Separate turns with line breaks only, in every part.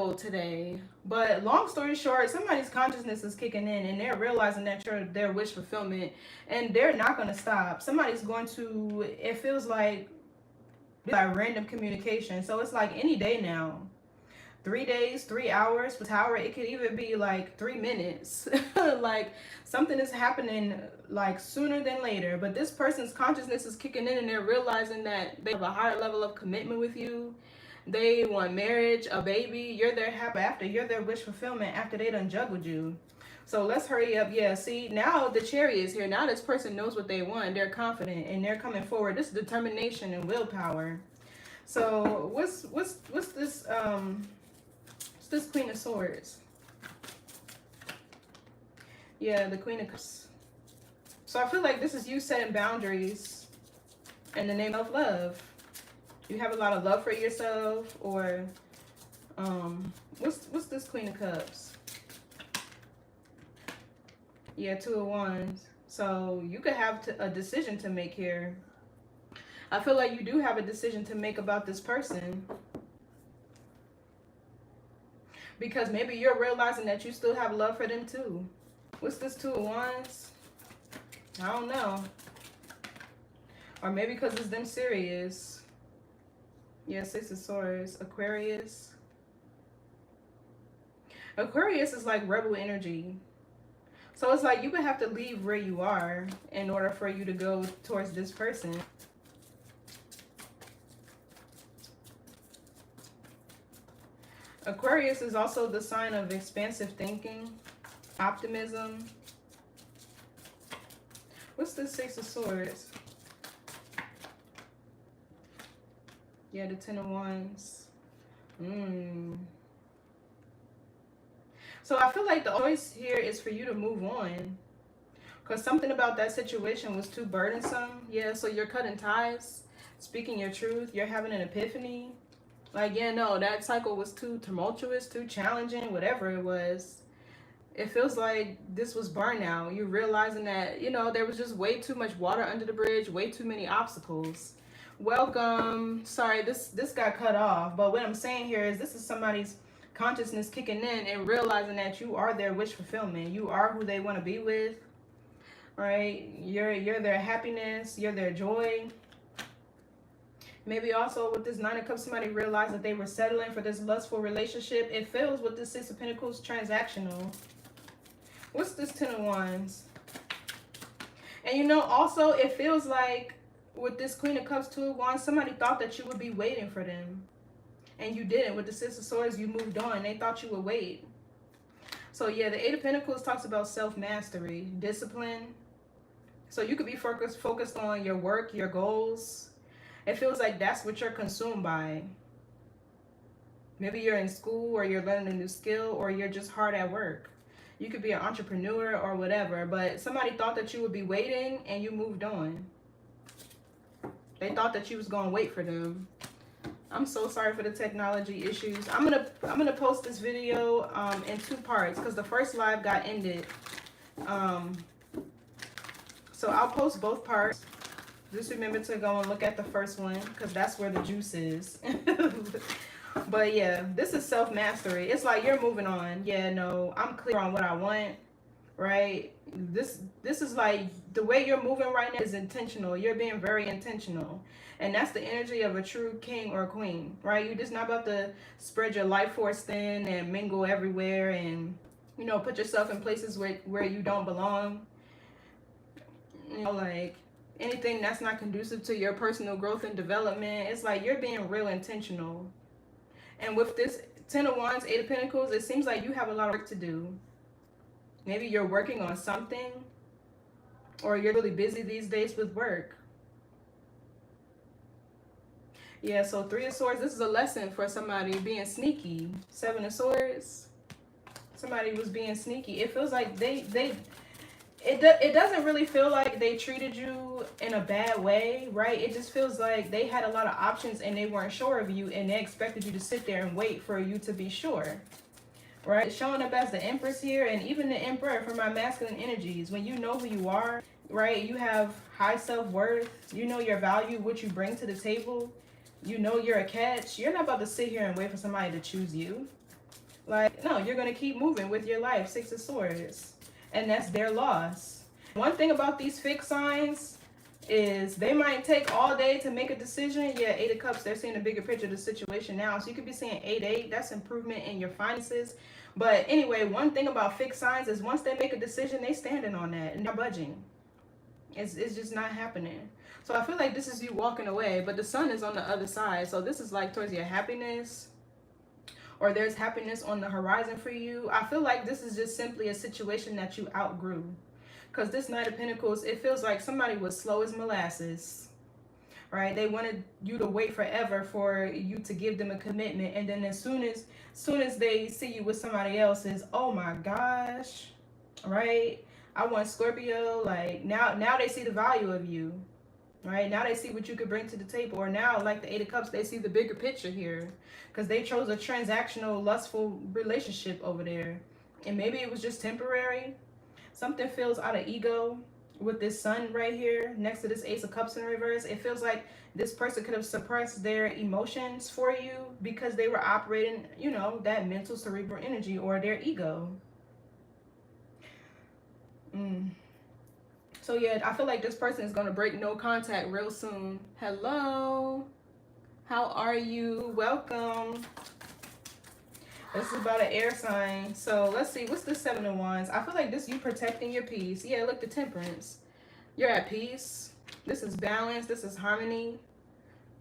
vulnerable today. But long story short, somebody's consciousness is kicking in and they're realizing that you're their wish fulfillment, and they're not going to stop. Somebody's going to, it feels like random communication. So it's like any day now. 3 days, 3 hours, tower. It could even be like 3 minutes. Like something is happening like sooner than later. But this person's consciousness is kicking in and they're realizing that they have a higher level of commitment with you. They want marriage, a baby. You're their happy after. You're their wish fulfillment after they done juggled you. So let's hurry up. Yeah, see, now the Chariot is here. Now this person knows what they want. They're confident and they're coming forward. This is determination and willpower. So what's this this Queen of Swords? Yeah, the Queen of Cups. So I feel like this is you setting boundaries in the name of love. You have a lot of love for yourself, or what's this Queen of Cups? Yeah, Two of Wands. So you could have a decision to make here. I feel like you do have a decision to make about this person. Because maybe you're realizing that you still have love for them too. What's this Two of Wands? I don't know. Or maybe because it's them serious. Yeah, Six of Swords. Aquarius. Aquarius is like rebel energy. So it's like you would have to leave where you are in order for you to go towards this person. Aquarius is also the sign of expansive thinking, optimism. What's the Six of Swords? Yeah, the Ten of Wands. So I feel like the choice here is for you to move on. Because something about that situation was too burdensome. Yeah, so you're cutting ties, speaking your truth. You're having an epiphany. Like, yeah, no, that cycle was too tumultuous, too challenging, whatever it was. It feels like this was burnout. You're realizing that, you know, there was just way too much water under the bridge, way too many obstacles. Welcome. Sorry, this got cut off. But what I'm saying here is this is somebody's consciousness kicking in and realizing that you are their wish fulfillment. You are who they want to be with, right? You're their happiness. You're their joy. Maybe also with this Nine of Cups, somebody realized that they were settling for this lustful relationship. It feels with this Six of Pentacles transactional. What's this Ten of Wands? And you know, also it feels like with this Queen of Cups, Two of Wands, somebody thought that you would be waiting for them. And you didn't. With the Six of Swords, you moved on. They thought you would wait. So yeah, the Eight of Pentacles talks about self-mastery, discipline. So you could be focused on your work, your goals. It feels like that's what you're consumed by. Maybe you're in school, or you're learning a new skill, or you're just hard at work. You could be an entrepreneur or whatever, but somebody thought that you would be waiting and you moved on. They thought that you was going to wait for them. I'm so sorry for the technology issues. I'm gonna post this video in 2 parts because the first live got ended. So I'll post both parts. Just remember to go and look at the first one because that's where the juice is. But yeah, this is self-mastery. It's like you're moving on. Yeah, no, I'm clear on what I want, right? This is like the way you're moving right now is intentional. You're being very intentional. And that's the energy of a true king or queen, right? You're just not about to spread your life force thin and mingle everywhere and, you know, put yourself in places where you don't belong. You know, like anything that's not conducive to your personal growth and development. It's like you're being real intentional. And with this Ten of Wands, Eight of Pentacles, it seems like you have a lot of work to do. Maybe you're working on something, or you're really busy these days with work. Yeah, so Three of Swords, this is a lesson for somebody being sneaky. Seven of Swords, somebody was being sneaky. It feels like it doesn't really feel like they treated you in a bad way, right? It just feels like they had a lot of options and they weren't sure of you, and they expected you to sit there and wait for you to be sure, right? It's showing up as the Empress here, and even the Emperor for my masculine energies. When you know who you are, right? You have high self-worth. You know your value, what you bring to the table. You know you're a catch. You're not about to sit here and wait for somebody to choose you. Like, no, you're going to keep moving with your life. Six of Swords. And that's their loss. One thing about these fixed signs is they might take all day to make a decision. Yeah, Eight of Cups, they're seeing a bigger picture of the situation now. So you could be seeing 8-8. That's improvement in your finances. But anyway, one thing about fixed signs is once they make a decision, they standing on that and they're budging. It's just not happening. So I feel like this is you walking away, but the sun is on the other side. So this is like towards your happiness, or there's happiness on the horizon for you. I feel like this is just simply a situation that you outgrew. Because this Knight of Pentacles, it feels like somebody was slow as molasses, right? They wanted you to wait forever for you to give them a commitment. And then as soon as they see you with somebody else, is, oh my gosh, right? I want Scorpio. Like now they see the value of you, right? Now they see what you could bring to the table. Or now, like the Eight of Cups, they see the bigger picture here because they chose a transactional, lustful relationship over there. And maybe it was just temporary. Something feels out of ego with this sun right here next to this Ace of Cups in reverse. It feels like this person could have suppressed their emotions for you because they were operating, you know, that mental cerebral energy or their ego. So yeah, I feel like this person is going to break no contact real soon. Hello. How are you? Welcome. This is about an air sign. So let's see. What's the Seven of Wands? I feel like this, you protecting your peace. Yeah, look, the Temperance. You're at peace. This is balance. This is harmony.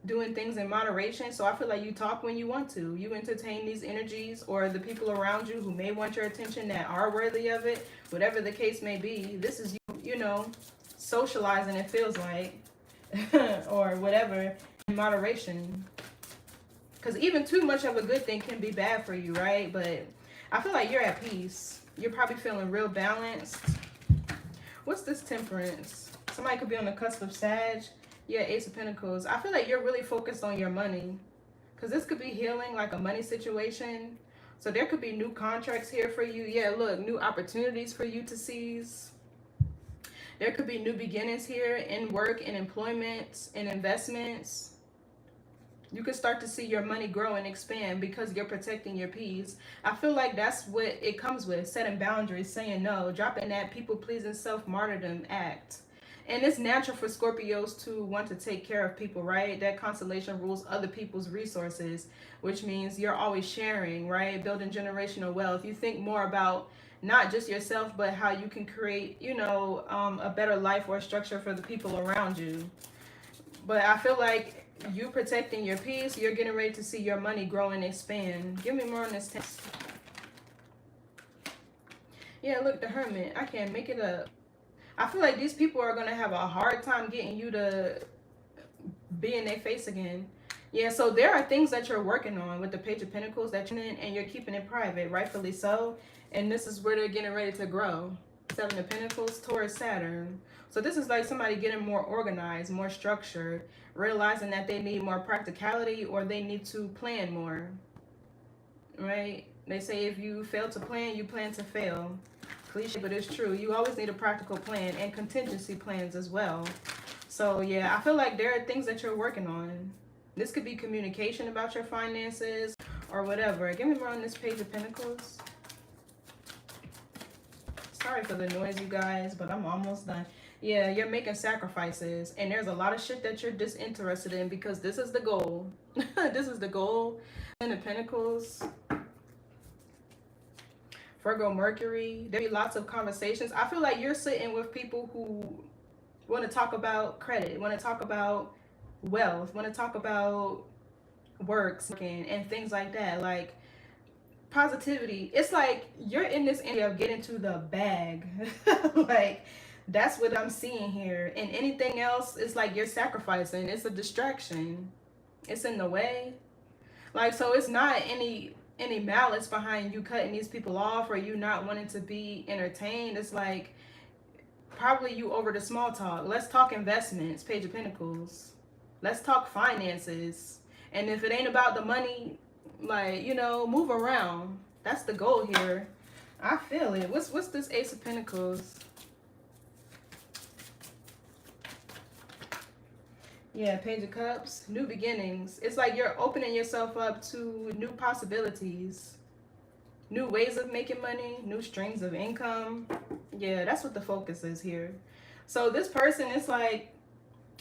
Doing things in moderation. So I feel like you talk when you want to. You entertain these energies or the people around you who may want your attention that are worthy of it. Whatever the case may be. This is you know, socializing, it feels like. Or whatever. In moderation. Because even too much of a good thing can be bad for you, right? But I feel like you're at peace. You're probably feeling real balanced. What's this Temperance? Somebody could be on the cusp of Sag. Yeah, Ace of Pentacles. I feel like you're really focused on your money. Because this could be healing, like a money situation. So there could be new contracts here for you. Yeah, look, new opportunities for you to seize. There could be new beginnings here in work, in employment, in investments. You can start to see your money grow and expand because you're protecting your peace. I feel like that's what it comes with. Setting boundaries, saying no, dropping that people-pleasing self-martyrdom act. And it's natural for Scorpios to want to take care of people, right? That constellation rules other people's resources, which means you're always sharing, right? Building generational wealth. You think more about not just yourself, but how you can create, you know, a better life or structure for the people around you. But I feel like you protecting your peace, you're getting ready to see your money grow and expand. Give me more on this text. Yeah, look, the Hermit. I can't make it up. I feel like these people are going to have a hard time getting you to be in their face again. Yeah, so there are things that you're working on with the Page of Pentacles that you're in, and you're keeping it private, rightfully so. And this is where they're getting ready to grow. Seven of Pentacles, Taurus, Saturn. So this is like somebody getting more organized, more structured, realizing that they need more practicality or they need to plan more, right? They say if you fail to plan, you plan to fail. Cliche, but it's true. You always need a practical plan and contingency plans as well. So yeah, I feel like there are things that you're working on. This could be communication about your finances or whatever. Give me more on this Page of Pentacles. Sorry for the noise, you guys, but I'm almost done. Yeah, you're making sacrifices, and there's a lot of shit that you're disinterested in because this is the goal. This is the goal. Ten of Pentacles. Virgo, Mercury. There be lots of conversations. I feel like you're sitting with people who want to talk about credit, want to talk about wealth, want to talk about works and things like that. Like positivity. It's like you're in this area of getting to the bag. Like that's what I'm seeing here. And anything else is like you're sacrificing. It's a distraction. It's in the way. Like, so it's not any malice behind you cutting these people off or you not wanting to be entertained. It's like probably you over the small talk. Let's talk investments, Page of Pentacles. Let's talk finances. And if it ain't about the money, like, you know, move around. That's the goal here. I feel it. What's this Ace of Pentacles? Yeah, Page of Cups, new beginnings. It's like you're opening yourself up to new possibilities. new ways of making money, new streams of income. Yeah, that's what the focus is here. So this person is like,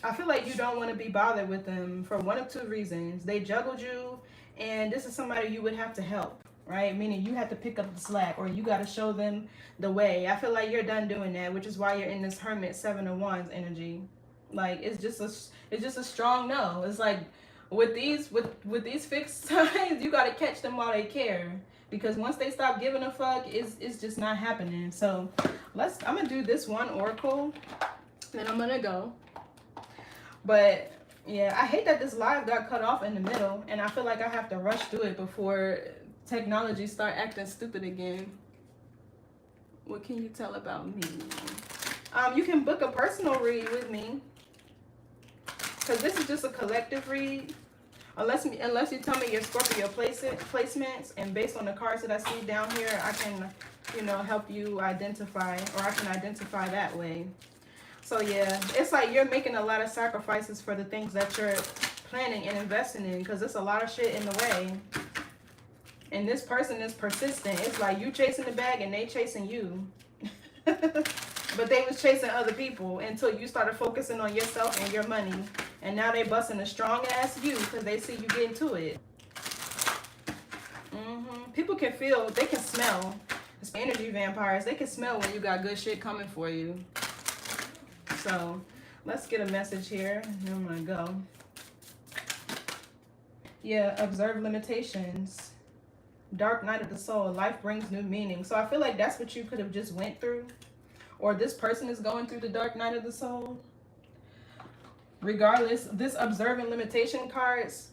I feel like you don't want to be bothered with them for one of two reasons. They juggled you, and this is somebody you would have to help, right? Meaning you have to pick up the slack, or you got to show them the way. I feel like you're done doing that, which is why you're in this Hermit Seven of Wands energy. Like it's just a strong no. It's like with these fixed signs, you got to catch them while they care, because once they stop giving a fuck, it's just not happening. So I'm gonna do this one oracle, then I'm gonna go. But yeah, I hate that this live got cut off in the middle, and I feel like I have to rush through it before technology start acting stupid again. What can you tell about me? You can book a personal read with me, because this is just a collective read. Unless you tell me your Scorpio placements, and based on the cards that I see down here, I can, help you identify, or I can identify that way. So yeah, it's like you're making a lot of sacrifices for the things that you're planning and investing in, because there's a lot of shit in the way. And this person is persistent. It's like you chasing the bag and they chasing you. But they was chasing other people until you started focusing on yourself and your money. And now they busting a strong ass you because they see you getting to it. People can feel, they can smell. It's energy vampires. They can smell when you got good shit coming for you. So let's get a message here. And I'm gonna go. Yeah, observe limitations. Dark night of the soul. Life brings new meaning. So I feel like that's what you could have just went through. Or this person is going through the dark night of the soul. Regardless, this observing limitation cards,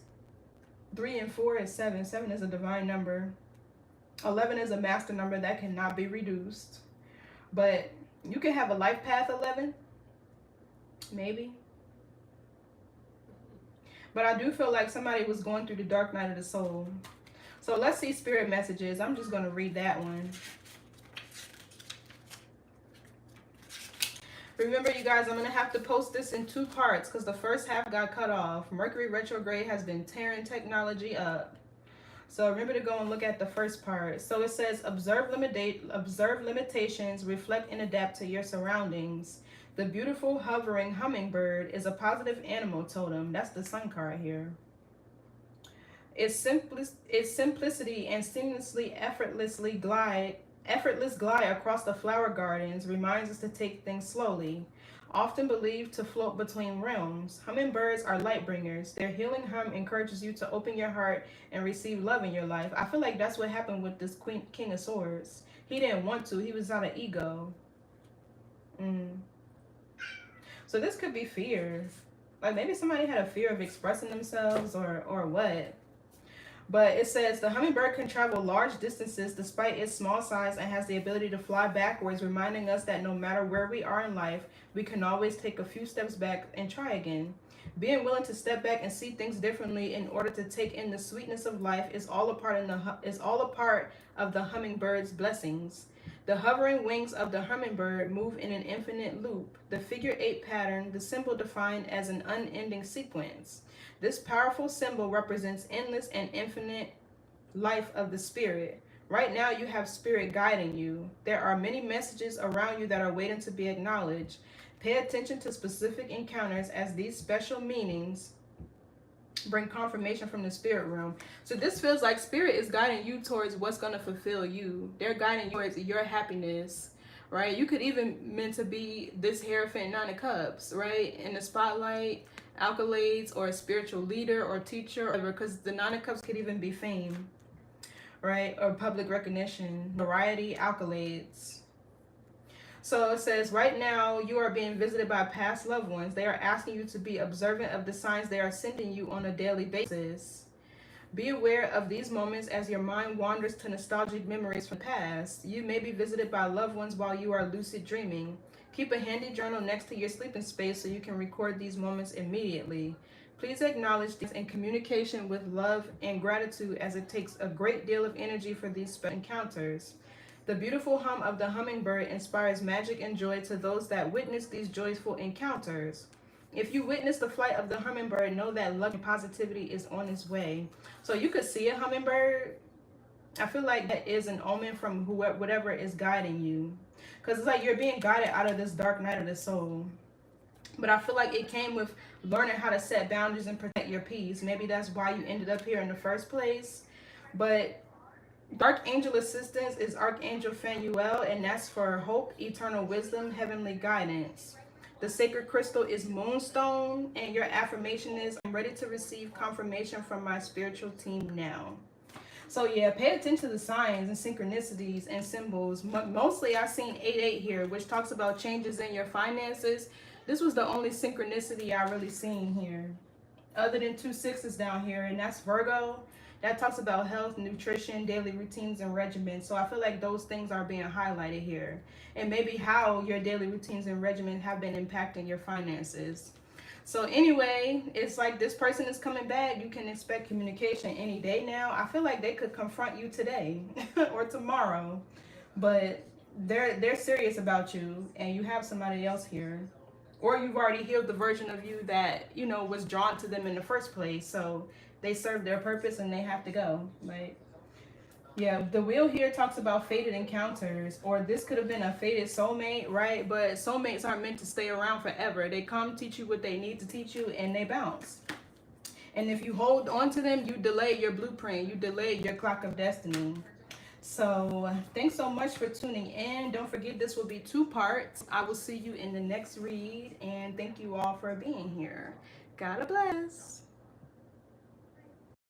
3 and 4 is 7. 7 is a divine number. 11 is a master number that cannot be reduced. But you can have a life path 11. Maybe. But I do feel like somebody was going through the dark night of the soul. So let's see spirit messages. I'm just going to read that one. Remember, you guys, I'm going to have to post this in 2 parts because the first half got cut off. Mercury retrograde has been tearing technology up. So remember to go and look at the first part. So it says, observe limitations, reflect and adapt to your surroundings. The beautiful hovering hummingbird is a positive animal totem. That's the sun card here. Its simplicity and seamlessly effortless glide across the flower gardens reminds us to take things slowly. Often believed to float between realms, hummingbirds are light bringers. Their healing hum encourages you to open your heart and receive love in your life. I feel like that's what happened with this King of Swords. He didn't want to. He was out of ego. So this could be fear. Like maybe somebody had a fear of expressing themselves or what. But it says the hummingbird can travel large distances despite its small size and has the ability to fly backwards, reminding us that no matter where we are in life, we can always take a few steps back and try again. Being willing to step back and see things differently in order to take in the sweetness of life is all a part of the hummingbird's blessings. The hovering wings of the hummingbird move in an infinite loop, the figure 8 pattern, the symbol defined as an unending sequence. This powerful symbol represents endless and infinite life of the spirit. Right now you have spirit guiding you. There are many messages around you that are waiting to be acknowledged. Pay attention to specific encounters as these special meanings bring confirmation from the spirit realm. So this feels like spirit is guiding you towards what's going to fulfill you. They're guiding you towards your happiness, right? You could even meant to be this Hierophant 9 of Cups, right? In the spotlight, accolades, or a spiritual leader or teacher, because the 9 of Cups could even be fame, right? Or public recognition, variety, accolades. So it says, right now you are being visited by past loved ones. They are asking you to be observant of the signs they are sending you on a daily basis. Be aware of these moments as your mind wanders to nostalgic memories from the past. You may be visited by loved ones while you are lucid dreaming. Keep a handy journal next to your sleeping space so you can record these moments immediately. Please acknowledge these in communication with love and gratitude, as it takes a great deal of energy for these special encounters. The beautiful hum of the hummingbird inspires magic and joy to those that witness these joyful encounters. If you witness the flight of the hummingbird, know that luck and positivity is on its way. So you could see a hummingbird, I feel like that is an omen from whoever, whatever is guiding you. Because it's like you're being guided out of this dark night of the soul. But I feel like it came with learning how to set boundaries and protect your peace. Maybe that's why you ended up here in the first place. But Dark Angel Assistance is Archangel Phanuel, and that's for hope, eternal wisdom, heavenly guidance. The sacred crystal is Moonstone, and your affirmation is, I'm ready to receive confirmation from my spiritual team now. So yeah, pay attention to the signs and synchronicities and symbols. Mostly I've seen 8-8 here, which talks about changes in your finances. This was the only synchronicity I really seen here. Other than 2 6s down here, and that's Virgo. That talks about health, nutrition, daily routines, and regimens. So I feel like those things are being highlighted here. And maybe how your daily routines and regimens have been impacting your finances. So anyway, it's like this person is coming back. You can expect communication any day now. I feel like they could confront you today or tomorrow. But they're serious about you, and you have somebody else here. Or you've already healed the version of you that, you know, was drawn to them in the first place. So they serve their purpose and they have to go. Like, yeah, the wheel here talks about fated encounters, or this could have been a fated soulmate, right? But soulmates aren't meant to stay around forever. They come, teach you what they need to teach you, and they bounce. And if you hold on to them, you delay your blueprint. You delay your clock of destiny. So thanks so much for tuning in. Don't forget, this will be 2 parts. I will see you in the next read, and thank you all for being here. God bless.